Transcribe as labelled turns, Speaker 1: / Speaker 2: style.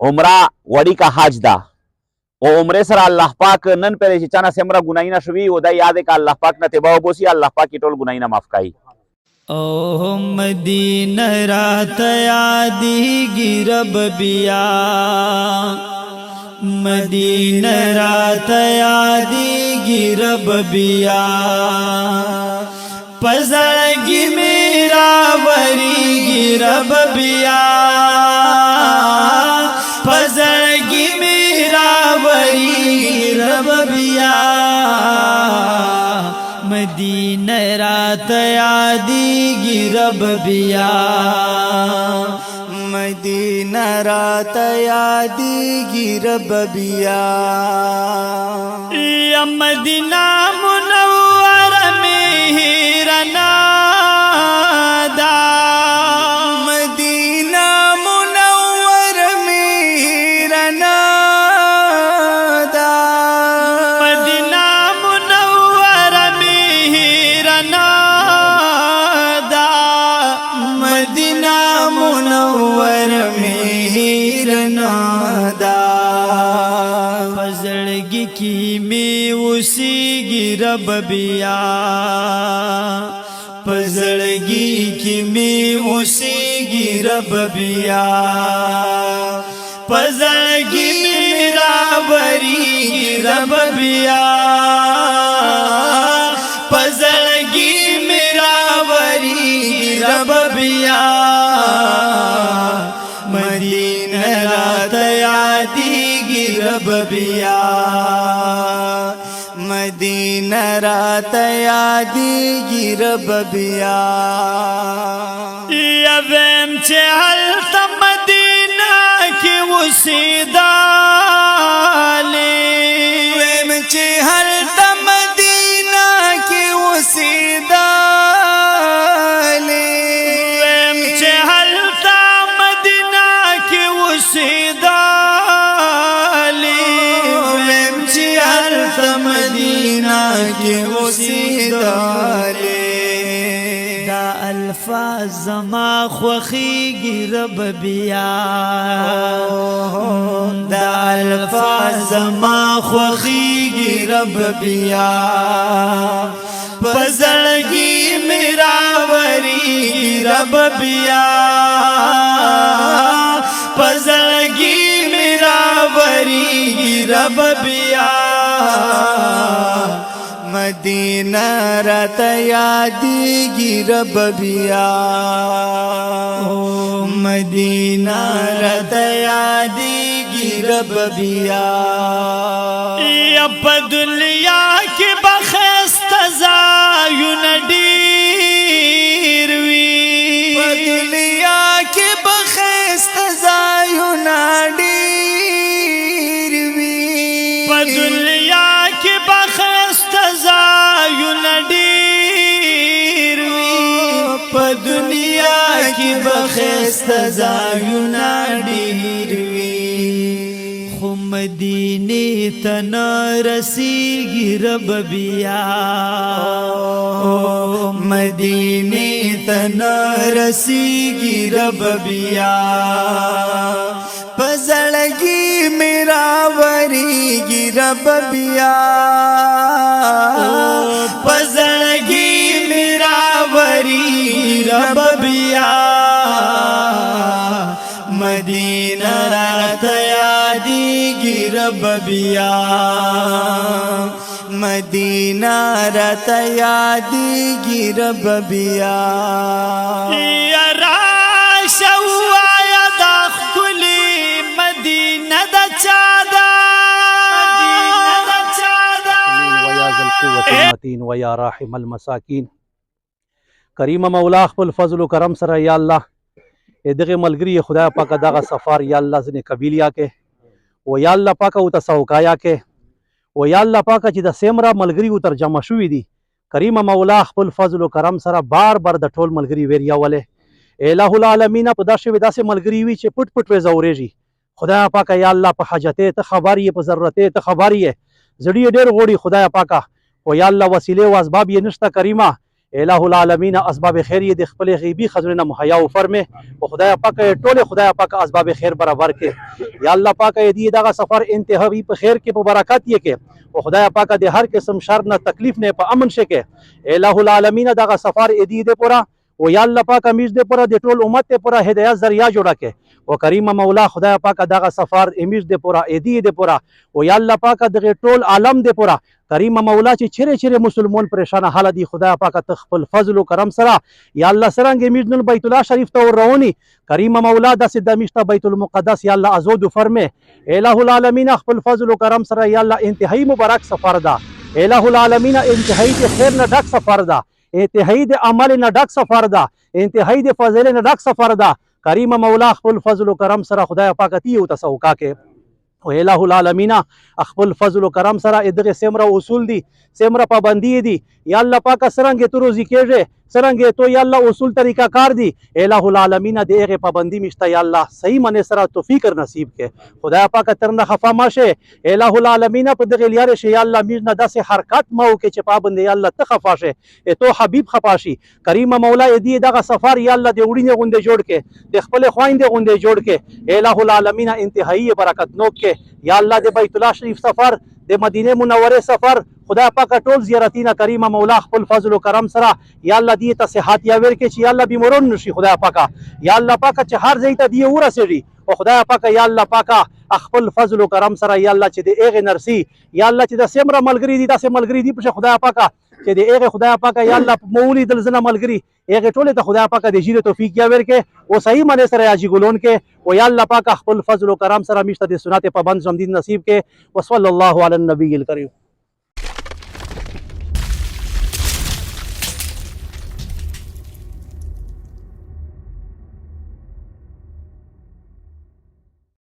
Speaker 1: عمره وړي کا حج ده او عمره سره الله پاک نن پرې چې چانه سمره ګناینه شوي او دا یاد کا الله پاک نه تباہ وبوسي الله پاک ټول ګناینه معاف کړي
Speaker 2: او مدینہ رات یادیږي رب بیا مدینہ رات یادیږي رب بیا پزړګي میرا وریږي رب بیا پزړګي میرا وریږي رب بیا مدینہ رات یادیږي رب بیا مدینہ رات یادیږي رب بیا یا مدینہ منوره میرنا دا مدینہ منوره میرنا دا مدینہ منوره میرنا دا مدینہ منوره میرنا دا فزړګي کی می اوسېږي رب بیا پزړګي کی می اوسېږي رب بیا پزړګي میرا وریږي رب بیا پزړګي میرا وریږي رب بیا مدینہ رات یادیږي رب بیا مدینہ رات یادیږي رب بیا یا ویم چې هلته مدینہ کې اوسېدلې ویم چې هلته مدینہ کې اوسېدلې ویم چې هلته مدینہ کې اوسېدلې ویم چې هلته مدینہ کې اوسېدلې دا الفاظ زما خوښیږي رب بیا دا الفاظ زما خوښیږي رب بیا پزړګي میرا وریږي رب بیا پزړګي میرا وریږي رب بیا مدینہ رات یادیږي رب بیا مدینہ رات یادیږي رب بیا یا په دنیا کې بخښت ځایونه ډېر وي په دنیا کې بخښت ځایونه ډېر وي په دنیا کې بخښت ځایونه ډېر وي په دنیا کې بخښت ځایونه ډېر وي خو مدینې ته نه رسیږي رب بیا مدینې ته نه رسیږي رب بیا پزړګي میرا وریږي رب بیا پزړګي میرا وریږي رب بیا مدینہ رات یادیږي رب بیا مدینہ رات یادیږي رب بیا یا راشه وایا دا ښکلې مدینہ د چا ده
Speaker 3: ویا ذا القوة المتین ویا راحم المساکین کریم مولا خپل فضل و کرم سره یا الله دغه ملګری خدای پاک دغه سفر یا الله زنه قبیلیا کې او یا الله پاک او تسوکایا کې او یا الله پاک چې د سیمرا ملګری او ترجمه شوې دي کریم مولا خپل فضل و کرم سره بار بار د ټول ملګری ویریا ولې الہ العالمین په داسې ملګری وي چې پټ پټ وزورېږي خدای پاک یا الله په حاجته ته خبر یې په ضرورت ته خبر یې زړی ډېر غوړي خدای پاک او یا الله وسیله او اسباب یې نشته کریمه الہ العالمین اسباب خیر یې د خپل غیبی خزانه نه مهیا وفرمه او خدای پاک ټول خدای پاک اسباب خیر برابر کې یا الله پاک دې دغه سفر انتهایی په خیر کې په برکت یې کې او خدای پاک دې هر قسم شر نه تکلیف نه په امن شي کې الہ العالمین دغه سفر دې پورا او یا الله پاک امیش دې پورا د ټول امت ته پورا هدایت ذریعہ جوړه کې او کریم مولا خدای پاک دغه سفر امیش دې پورا دې پورا او یا الله پاک دغه ټول عالم دې پورا کریم مولا چې چیرې چیرې مسلمان پریشان حال دي خدای پاک ته خپل فضل او کرم سره یا الله سرنګ امیش نن بیت الله شریف ته ورونی کریم مولا د سید مشته بیت المقدس یا الله ازود فرمه الہ العالمین خپل فضل او کرم سره یا الله انتهایی مبارک سفر ده الہ العالمین انتهایی خیر نه ډک سفر ده انتهایی د عمل نه ډک سفر ده انتهایی د فضل نه ډک سفر ده کریم مولا خپل فضل و کرم سره خدای پاک تی او تسوکا کې او الہ العالمین خپل فضل و کرم سره دغه سمره اصول دي سمره پابندی دي یا الله پاک سرنګ تو روزي کېږي سرنګ تو یا الله اصول طریقہ کار دي الہ العالمین دغه پابندی مشته یا الله صحیح منه سره توفیق نصیب کې خدای پاک ترنه خفا ماشه الہ العالمین په دغه لیار شي یا الله میرنه داسې حرکت مو کې چې پابند یا الله ته خفا شه تو حبیب خفا شي کریم مولا دې دغه سفر یا الله دې وړینه غونډه جوړ کې د خپل خويندې غونډه جوړ کې الہ العالمین انتهایی برکت نوک کې یا الله د بیت الله شریف سفر د مدینه منوره سفر خدای پاک ټول زیارتینه کریم مولا خپل فضل و کرم سره یا الله دې ته صحت یا ور کې چې یا الله بیمارون نشي خدای پاک یا الله پاک چې هر ځای ته دی ورسېږي او خدای پاک یا الله پاک خپل فضل و کرم سره یا الله چې د اغه نرسي یا الله چې د سمره ملګری دي داسې ملګری دي په خدای پاک چې د اغه خدای پاک یا الله مولي دل زنه ملګری اغه ټول ته خدای پاک د جیره توفیق یا ور کې او صحیح منه سره یاجی ګلون کې او یا الله پاک خپل فضل و کرم سره مشته د سنت پابند زمدین نصیب کې وصلی الله علی النبی الکریم